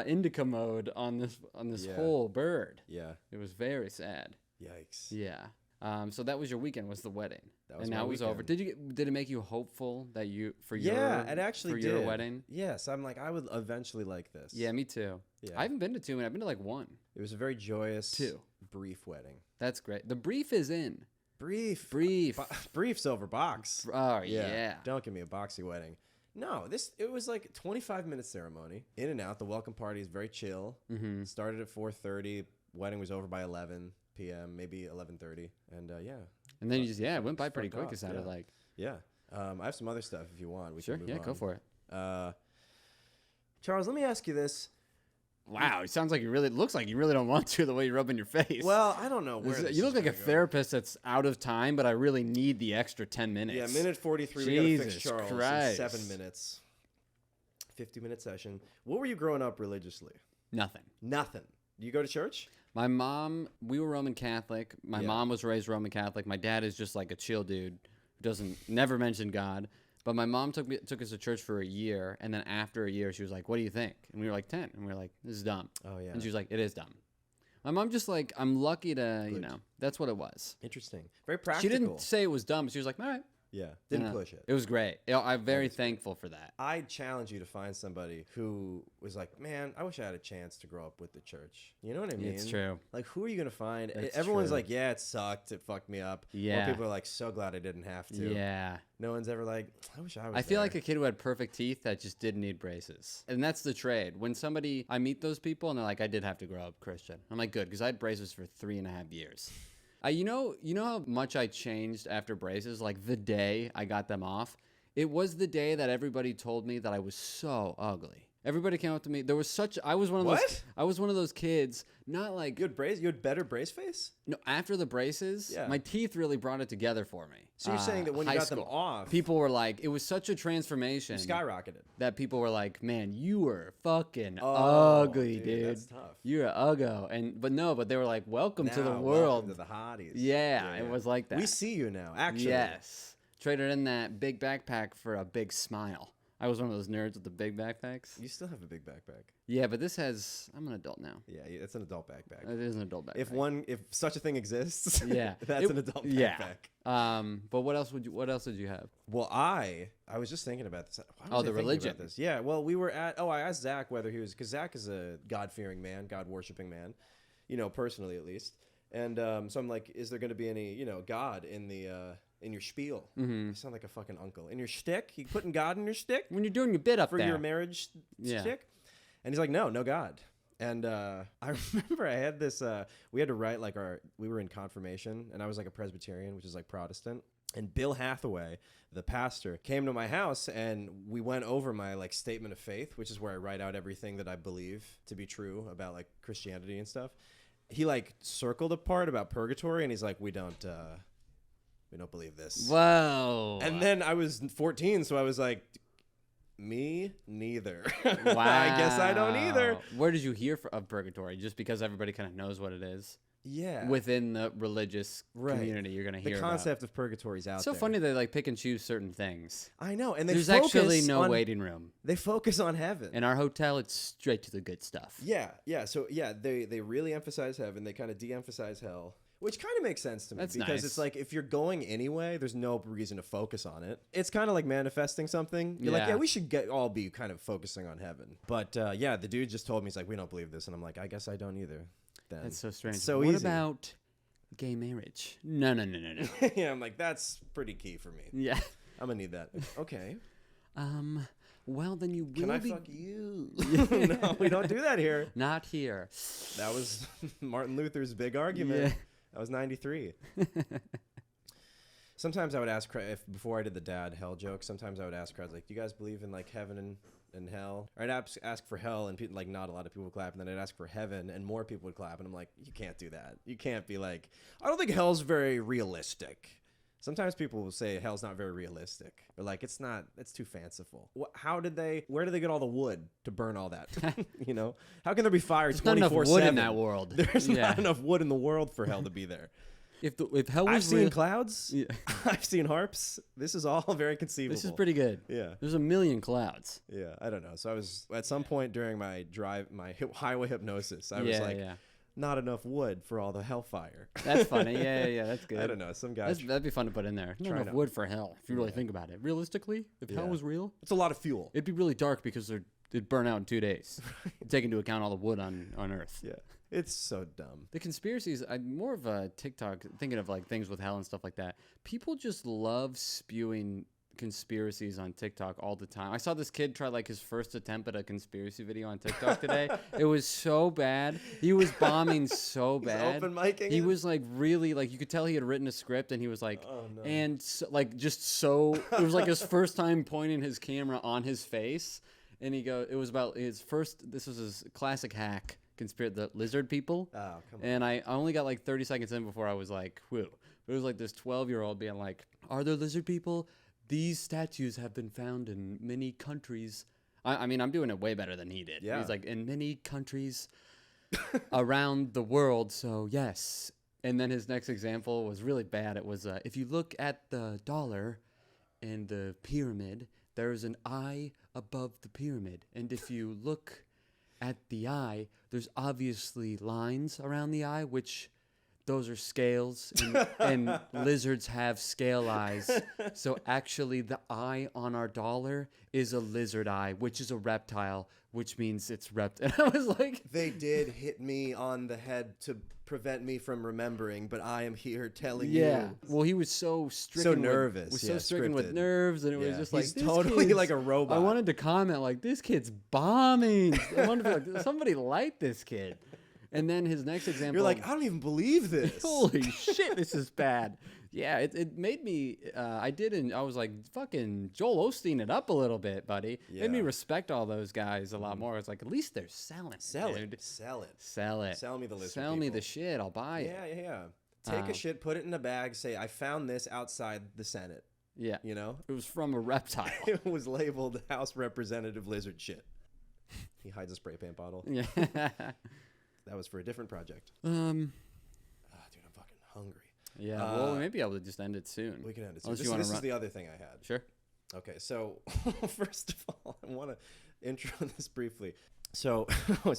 indica mode on this Yeah. whole bird. Yeah. It was very sad. Yikes. Yeah. So that was your weekend, was the wedding. That was and my now it was over. weekend. Did it make you hopeful that you for Yeah, your it actually for did. your wedding? Yes, I'm like, I would eventually like this. Yeah, me too. Yeah. I haven't been to 2, and I've been to like 1. It was a very joyous, 2. brief wedding. That's great. The brief is in. Brief. Brief's over box. Oh yeah. Don't give me a boxy wedding. No, it was like 25-minute ceremony. In and out. The welcome party is very chill. Mm-hmm. Started at 4:30. Wedding was over by 11 p.m., maybe 11:30. And yeah. And then you just it went by pretty fucked quick. off, It sounded yeah. like. Yeah. I have some other stuff if you want. We Sure. can move Yeah. on. Go for it. Charles, let me ask you this. Wow, it sounds like looks like you really don't want to the way you're rubbing your face. Well, I don't know where this you look is like a gonna go. therapist that's out of time, but I really need the extra 10 minutes. Yeah, minute 43. We gotta fix Jesus Charles Christ. in 7 minutes. 50-minute session. What were you growing up religiously? Nothing. Nothing. Do you go to church? My mom, we were Roman Catholic. My Yeah. mom was raised Roman Catholic. My dad is just like a chill dude who never mention God. But my mom took us to church for a year, and then after a year, she was like, "What do you think?" And we were like 10, and we were like, "This is dumb." Oh yeah. And she was like, "It is dumb." My mom just like, I'm lucky to, Good. that's what it was. Interesting. Very practical. She didn't say it was dumb. She was like, "All right." Yeah. Didn't You know, push it. It was great. I'm very thankful for that. I challenge you to find somebody who was like, man, I wish I had a chance to grow up with the church. You know what I mean? It's true. Like, who are you going to find? That's Everyone's true. like, yeah, it sucked. It fucked me up. Yeah. Or people are like, so glad I didn't have to. Yeah. No one's ever like, I wish I was I feel there. like a kid who had perfect teeth that just didn't need braces. And that's the trade. When I meet those people and they're like, I did have to grow up Christian. I'm like, good, because I had braces for 3.5 years. You know how much I changed after braces? Like the day I got them off, it was the day that everybody told me that I was so ugly. Everybody came up to me. I was one of those. I was one of those kids. Not like You had better brace face? no. After the braces, Yeah. my teeth really brought it together for me. So you're saying that when you high got them school, off, people were like, it was such a transformation. skyrocketed. That people were like, man, you were fucking Oh, ugly, dude. That's tough. You're uggo. But they were like, welcome to the Now, world. welcome to the hotties. Yeah, it was like that. We see you now, actually. Yes. Traded in that big backpack for a big smile. I was one of those nerds with the big backpacks. You still have a big backpack. Yeah, but I'm an adult now. Yeah, it's an adult backpack. It is an adult backpack. If such a thing exists, Yeah. that's an adult backpack. Yeah. But what else did you have? Well, I was just thinking about this. Why was I the thinking religion. about this? Yeah. Well, we were I asked Zach whether because Zach is a God-fearing man, God-worshiping man, personally at least. And so I'm like, is there going to be any, God in the in your spiel? Mm-hmm. You sound like a fucking uncle. In your shtick? You putting God in your shtick When you're doing your bit up for there. your marriage Yeah. shtick? And he's like, no God. And I remember I had this. We had to write we were in confirmation, and I was like a Presbyterian, which is like Protestant. And Bill Hathaway, the pastor, came to my house, and we went over my statement of faith, which is where I write out everything that I believe to be true about Christianity and stuff. He circled a part about purgatory, and he's like, we don't believe this. Whoa. And then I was 14, so I was like, me neither. Wow. I guess I don't either. Where did you hear of purgatory? Just because everybody kind of knows what it is? Yeah. Within the religious Right. community, you're going to hear The concept of purgatory is out It's so there. funny they pick and choose certain things. I know. And There's actually no waiting room. They focus on heaven. In our hotel, it's straight to the good stuff. Yeah. So, they really emphasize heaven. They kind of de-emphasize hell. Which kind of makes sense to me. That's because nice. it's like, if you're going anyway, there's no reason to focus on it. It's kind of like manifesting something. You're like, Yeah. yeah, we should all be kind of focusing on heaven. But, the dude just told me, he's like, we don't believe this. And I'm like, I guess I don't either. Then. That's so strange. It's so what easy. about gay marriage? No. Yeah, I'm like, that's pretty key for me. Yeah. I'm going to need that. Okay. Well, then you will Can I be... fuck you? No, we don't do that here. Not here. That was Martin Luther's big argument. Yeah. That was 93. Sometimes I would ask, before I did the dad hell joke, sometimes I would ask crowds, do you guys believe in heaven and hell? Or I'd ask for hell, and people, not a lot of people would clap, and then I'd ask for heaven, and more people would clap, and I'm like, you can't do that. You can't be I don't think hell's very realistic. Sometimes people will say hell's not very realistic. Or it's too fanciful. Where did they get all the wood to burn all that? How can there be fire 24/7? Not enough wood in that world. There's not enough wood in the world for hell to be there. If hell was I've seen real... clouds. Yeah. I've seen harps. This is all very conceivable. This is pretty good. Yeah. There's a million clouds. Yeah. I don't know. So I was at some point during my highway hypnosis. I was like, not enough wood for all the hellfire. That's funny. Yeah, that's good. I don't know. Some guys. That'd be fun to put in there. Not enough wood for hell, if you really think about it. Realistically, if hell was real, it's a lot of fuel. it'd be really dark because it'd burn out in 2 days. Take into account all the wood on Earth. Yeah. It's so dumb. The conspiracies, I'm more of a TikTok, thinking of like things with hell and stuff like that. People just love spewing conspiracies on TikTok all the time. I saw this kid try like his first attempt at a conspiracy video on TikTok today. It was so bad. He was bombing so bad. Open micing. He was like really like you could tell he had written a script and he was like, oh, no. and so, like just so it was like his first time pointing his camera on his face, and it was about his first. This was his classic hack. The lizard people. Oh, come on. And I only got like 30 seconds in before I was like, whew. It was like this 12-year-old being like, are there lizard people? These statues have been found in many countries. I mean, I'm doing it way better than he did. Yeah. He's like, in many countries around the world. So, yes. And then his next example was really bad. It was, if you look at the dollar and the pyramid, there's an eye above the pyramid. And if you look at the eye, there's obviously lines around the eye, which those are scales, and lizards have scale eyes. So actually the eye on our dollar is a lizard eye, which is a reptile, which means it's And I was like... They did hit me on the head to prevent me from remembering, but I am here telling Yeah. you. Well, he was so stricken. So nervous. Was yeah, so stricken with scripted. nerves, and it was Yeah. just like, He's this totally kid's- like a robot. I wanted to comment like, this kid's bombing. I wanted to be like, somebody light this kid. And then his next example. You're like, I don't even believe this. Holy shit, this is bad. Yeah, it made me, I was like, fucking Joel Osteen it up a little bit, buddy. Made me Yeah. respect all those guys a lot more. It's like, at least they're selling it, Sell dude. it. Sell it. Sell it. Sell me the lizard Sell me people. the shit, I'll buy it. Yeah. Take a shit, put it in a bag, say, I found this outside the Senate. Yeah. You know? It was from a reptile. It was labeled House Representative Lizard Shit. He hides a spray paint bottle. Yeah. That was for a different project. um. Dude, I'm fucking hungry. Yeah. Well, we may be able to just end it soon. We can end it. Unless This, you wanna this is run- the other thing I had. Sure. Okay, so first of all, I want to intro this briefly. So,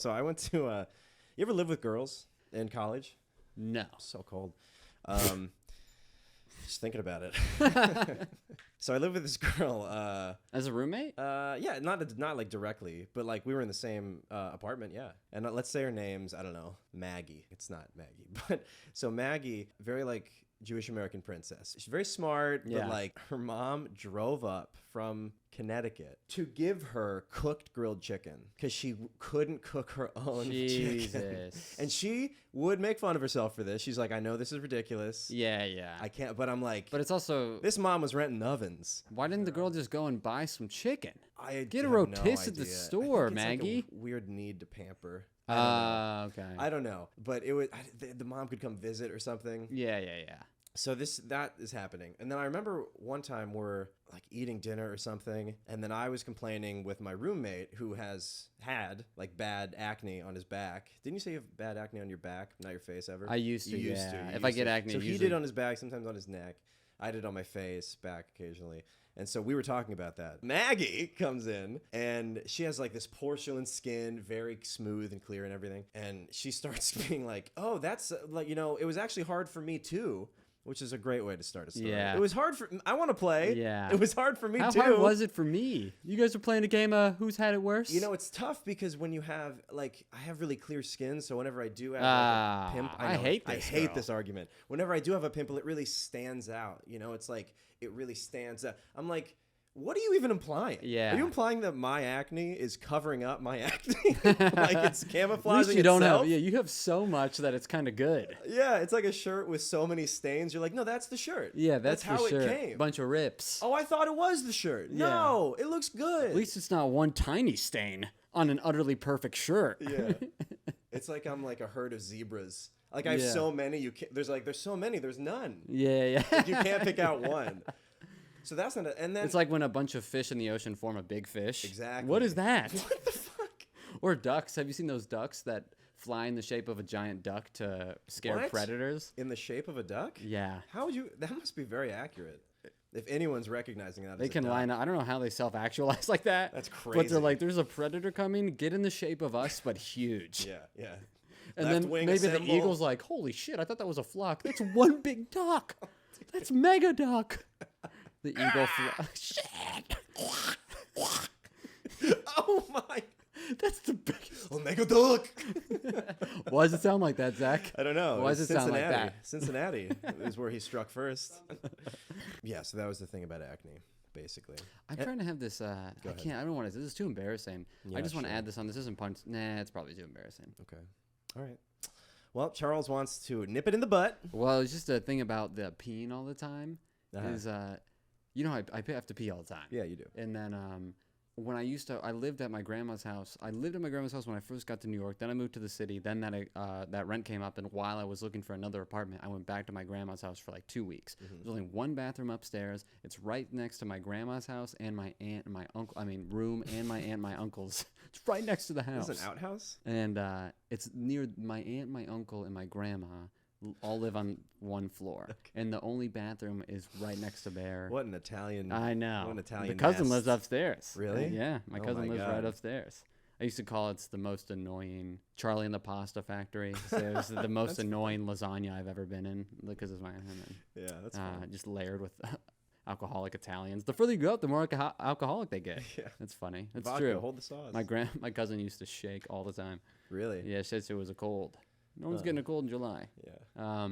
I went to. You ever live with girls in college? No. So cold. Just thinking about it. So I lived with this girl. As a roommate? Yeah, not like directly, but like we were in the same apartment. Yeah, and let's say her name's, I don't know, Maggie. It's not Maggie, but so Maggie, very like Jewish American princess. She's very smart, Yeah. but like her mom drove up from Connecticut to give her cooked grilled chicken because she couldn't cook her own chicken. Jesus. And she would make fun of herself for this. She's like, I know this is ridiculous. Yeah. I can't, but I'm like, But it's also, this mom was renting ovens. why didn't the girl just go and buy some chicken? I Get a have no rotisserie at the idea. I store, think it's like a Maggie. weird need to pamper. I don't know. Okay. I don't know, but it was the mom could come visit or something. Yeah. So that is happening, and then I remember one time we're like eating dinner or something, and then I was complaining with my roommate who has had like bad acne on his back. Didn't you say you have bad acne on your back, not your face ever? I used to, You yeah. You If I used get to. acne, so he usually- did on his back, sometimes on his neck. I did on my face, back occasionally. And so we were talking about that. Maggie comes in and she has like this porcelain skin, very smooth and clear and everything. And she starts being like, oh, that's like, it was actually hard for me too, which is a great way to start a story. Yeah. It was hard I want to play. Yeah. It was hard for me How too. hard was it for me? You guys are playing a game of who's had it worse? It's tough because when you have like, I have really clear skin, so whenever I do have like, a pimp, I hate this girl. this argument. Whenever I do have a pimple, it really stands out. It's like it really stands out. I'm like, what are you even implying? Yeah. Are you implying that my acne is covering up my acne? Like it's camouflaging At least you don't itself? have. Yeah, you have so much that it's kind of good. Yeah, it's like a shirt with so many stains. You're like, no, that's the shirt. Yeah, that's how for sure. it came. Bunch of rips. Oh, I thought it was the shirt. Yeah. No, it looks good. At least it's not one tiny stain on an utterly perfect shirt. Yeah. It's like I'm like a herd of zebras. Like I have Yeah. so many. There's so many. There's none. Yeah. You can't pick out one. So that's not. And then It's like when a bunch of fish in the ocean form a big fish. Exactly. What is that? what the fuck? Or ducks. Have you seen those ducks that fly in the shape of a giant duck to scare What? predators? In the shape of a duck? Yeah. How would you? That must be very accurate. If anyone's recognizing that, They as a can duck. line up. I don't know how they self-actualize like that. That's But crazy. they're like, there's a predator coming. Get in the shape of us, but huge. Yeah. And Left then wing maybe assemble. the eagle's like, holy shit, I thought that was a flock. That's one big duck. That's mega duck. The eagle shit. Oh my! That's the biggest. Omega duck. Why does it sound like that, Zach? I don't know. Why does it sound like that? Cincinnati is where he struck first. Yeah, so that was the thing about acne, basically. I'm trying to have this. I ahead. can't. I don't want to. This is too embarrassing. Yeah, I just want to sure. add this on. This isn't punch. Nah, it's probably too embarrassing. Okay. All right. Well, Charles wants to nip it in the butt. Well, it's just a thing about the peeing all the time. Uh-huh. Is you know, I have to pee all the time. Yeah, you do. And then when I lived at my grandma's house. I lived at my grandma's house when I first got to New York. Then I moved to the city. Then that rent came up, and while I was looking for another apartment, I went back to my grandma's house for like 2 weeks. There's only one bathroom upstairs. It's right next to my grandma's house and my aunt and my uncle. I mean, room and my aunt and my uncle's. It's right next to the house. This is an outhouse? And it's near my aunt, my uncle, and my grandma. All live on one floor, and the only bathroom is right next to their. What an Italian! I know. What an Italian. The cousin nest. lives upstairs. Really? Yeah, my Oh cousin my lives God. right upstairs. I used to call it the most annoying Charlie and the Pasta Factory. So it was the most annoying lasagna I've ever been in because it's my Yeah, that's fun. just layered with alcoholic Italians. The further you go up, the more alcoholic they get. Yeah. That's funny. That's Vodka, true. hold the sauce. My cousin used to shake all the time. Really? Yeah, says it was a cold. No one's getting a cold in July. Yeah.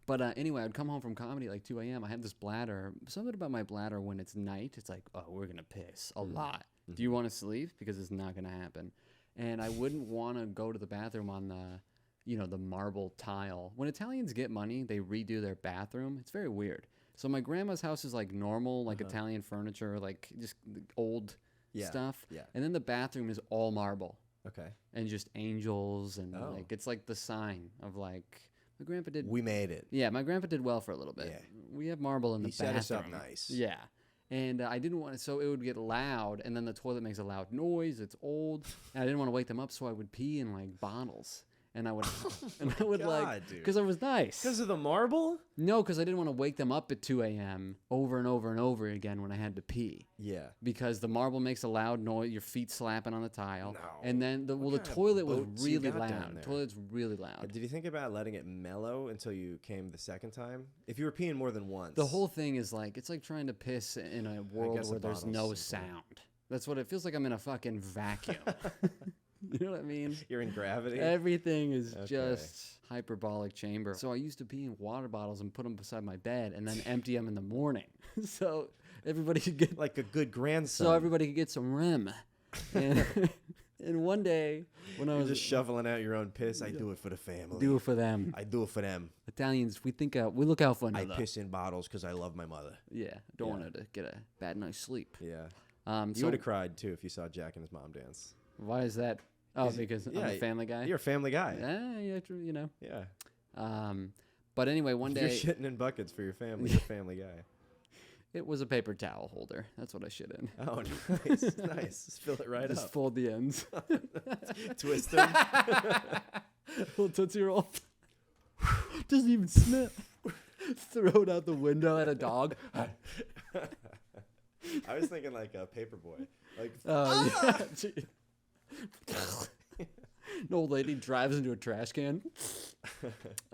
But anyway, I'd come home from comedy at like 2 a.m. I had this bladder. Something about my bladder when it's night, it's like, oh, we're going to piss a lot. Do you want to sleep? Because it's not going to happen. And I wouldn't want to go to the bathroom on the marble tile. When Italians get money, they redo their bathroom. It's very weird. So my grandma's house is like normal, like Italian furniture, like just old stuff. Yeah. And then the bathroom is all marble. Okay. And just angels and like it's like the sign of like my grandpa did. We made it. Yeah, my grandpa did well for a little bit. Yeah. We have marble in the He set bathroom. us up nice. Yeah. And I didn't want to, so it would get loud, and then the toilet makes a loud noise. It's old, and I didn't want to wake them up, so I would pee in like bottles, and I would, God, dude. because it was nice. Because of the marble? No, because I didn't want to wake them up at 2 a.m. over and over and over again when I had to pee. Yeah. Because the marble makes a loud noise, your feet slapping on the tile, No. and then the kind of toilet was boats you really got down loud. there? Toilet's really loud. Did you think about letting it mellow until you came the second time? If you were peeing more than once. The whole thing is like, it's like trying to piss in a world guess a where there's no bottle's simple. sound. That's what it feels like. I'm in a fucking vacuum. You know what I mean? You're in gravity? Everything is Okay. just hyperbolic chamber. So I used to pee in water bottles and put them beside my bed and then empty them in the morning. So everybody could get Like a good grandson. so everybody could get some REM. And, and one day when I You're was just shoveling out your own piss. I do it for the family. do it for them. I do it for them. Italians, we look out for I another. piss in bottles because I love my mother. Yeah, don't want her to get a bad night's sleep. Yeah. You So would have cried too if you saw Jack and his mom dance. why is that? Oh, because I'm a family guy. You're a family guy. Yeah, true, you know. Yeah. But anyway, one You're day shitting in buckets for your family. You're a family guy. it was a paper towel holder. That's what I shit in. Oh, nice. Nice. Just fill it right Just up. fold the ends. Twist them. Little Tootsie Roll. Doesn't even snap. Throw it out the window at a dog. I was thinking like a paperboy. Like, Oh, yeah. Gee. An old lady drives into a trash can.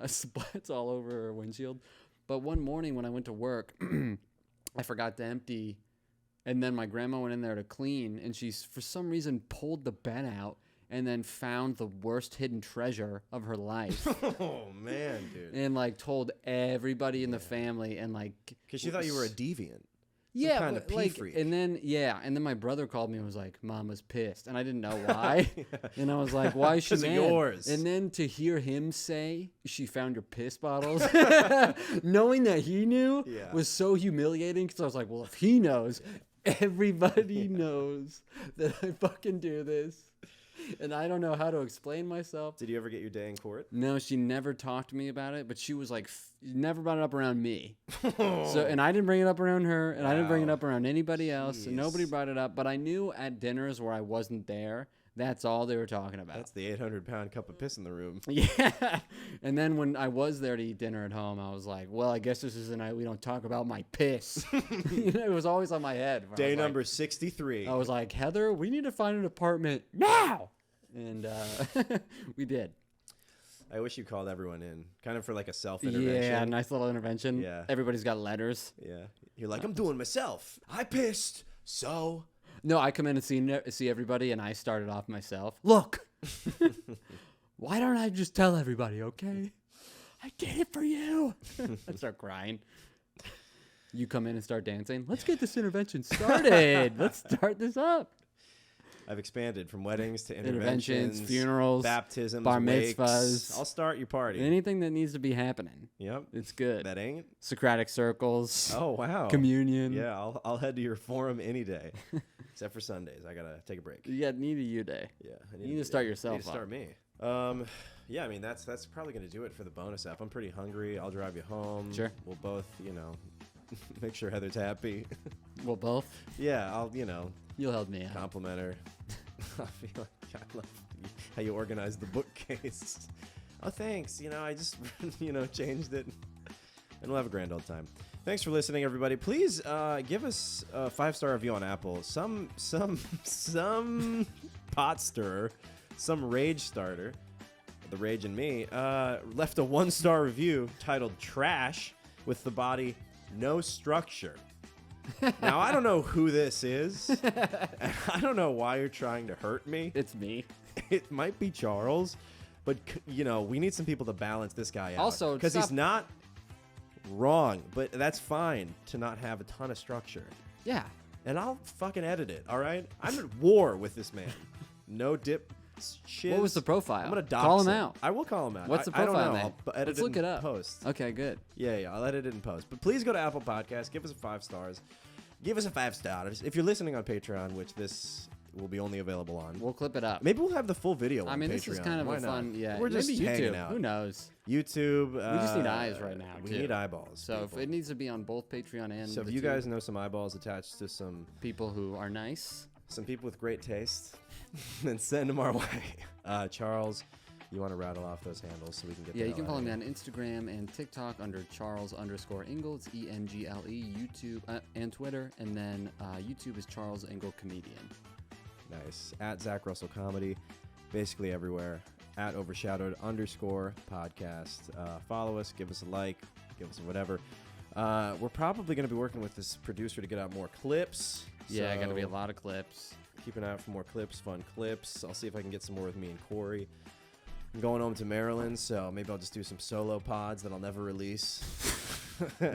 Splats all over her windshield. But one morning when I went to work, I forgot to empty. And then my grandma went in there to clean. And she, for some reason, pulled the bed out and then found the worst hidden treasure of her life. oh, man, dude. And, like, told everybody in the family. And, like... Because she thought you were a deviant. Yeah, kind of but, pee like, freak. and then my brother called me and was like, "Mama's pissed," and I didn't know why, and I was like, "Why is she 'Cause of mad?" yours. And then to hear him say she found your piss bottles, knowing that he knew, Yeah. was so humiliating. Because I was like, "Well, if he knows, everybody knows that I fucking do this." And I don't know how to explain myself. Did you ever get your day in court? No, she never talked to me about it, but she was like, never brought it up around me. So, and I didn't bring it up around her, and I didn't bring it Wow. up around anybody else. And nobody Jeez. brought it up, but I knew at dinners where I wasn't there, that's all they were talking about. That's the 800-pound cup of piss in the room. Yeah. And then when I was there to eat dinner at home, I was like, well, I guess this is the night we don't talk about my piss. You know, it was always on my head. where I Day was like- number 63. I was like, Heather, we need to find an apartment now. And we did. I wish you called everyone in, kind of for like a self-intervention. Yeah, nice little intervention. Yeah. Everybody's got letters. Yeah. You're like, I'm doing myself. I pissed. So. No, I come in and see everybody, and I started off myself. Look, why don't I just tell everybody, okay? I did it for you. I start crying. You come in and start dancing. Let's get this intervention started. Let's start this up. I've expanded from weddings to Interventions, interventions, funerals, baptisms, bar wakes. mitzvahs. I'll start your party. Anything that needs to be happening. Yep. It's good. That ain't. Socratic circles. Oh, wow. Communion. Yeah, I'll head to your forum any day, except for Sundays. I gotta take a break. You need a you day. Yeah, You need to start yourself I need to start me. Yeah, I mean that's probably gonna do it for the bonus app. I'm pretty hungry. I'll drive you home. Sure. We'll both, make sure Heather's happy. Well, both. Yeah, I'll, You'll help me out. compliment her. I feel like I love how you organized the bookcase. Oh, thanks. I just, changed it. And we'll have a grand old time. Thanks for listening, everybody. Please give us a 5-star review on Apple. Some pot stirrer, some rage starter, the rage in me, left a 1-star review titled Trash with the body No Structure. Now, I don't know who this is. And I don't know why you're trying to hurt me. It's me. It might be Charles, but, we need some people to balance this guy out. Also, because he's not wrong, but that's fine to not have a ton of structure. Yeah. And I'll fucking edit it, all right? I'm at war with this man. No dip shit. What was the profile? I'm going to dox Call him him out. I will call him out. What's the I profile don't know. name? I'll edit Let's look in it up. post. Okay, good. Yeah, I'll edit it in post. But please go to Apple Podcasts. Give us a 5 stars. Give us a 5 stars. If you're listening on Patreon, which this will be only available on. We'll clip it up. Maybe we'll have the full video on Patreon. This is kind of Why a fun, not? yeah. We're just maybe YouTube. hanging out. Who knows? YouTube. We just need eyes right now, We too. need eyeballs. So people. if it needs to be on both Patreon and So if the you two guys know some eyeballs attached to some people who are nice, some people with great taste, then send them our way. Charles, you want to rattle off those handles so we can get yeah, the you can hell follow out me of on Instagram and TikTok under Charles_Engel. It's ENGLE. YouTube and Twitter, and then YouTube is Charles Engel Comedian. here. Nice. At Zach Russell Comedy, basically everywhere. At Overshadowed_podcast. Follow us, give us a like, give us a whatever. We're probably going to be working with this producer to get out more clips. Yeah, so got to be a lot of clips. Keep an eye out for more clips, fun clips. I'll see if I can get some more with me and Corey. I'm going home to Maryland, so maybe I'll just do some solo pods that I'll never release.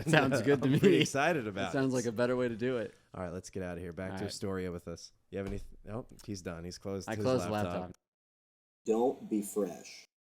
Sounds good to I'm me. pretty excited about It sounds like a better way to do it. All right, let's get out of here. Back All to right. Astoria with us. You have any? Oh, he's done. He's closed I his closed the laptop. laptop. Don't be fresh.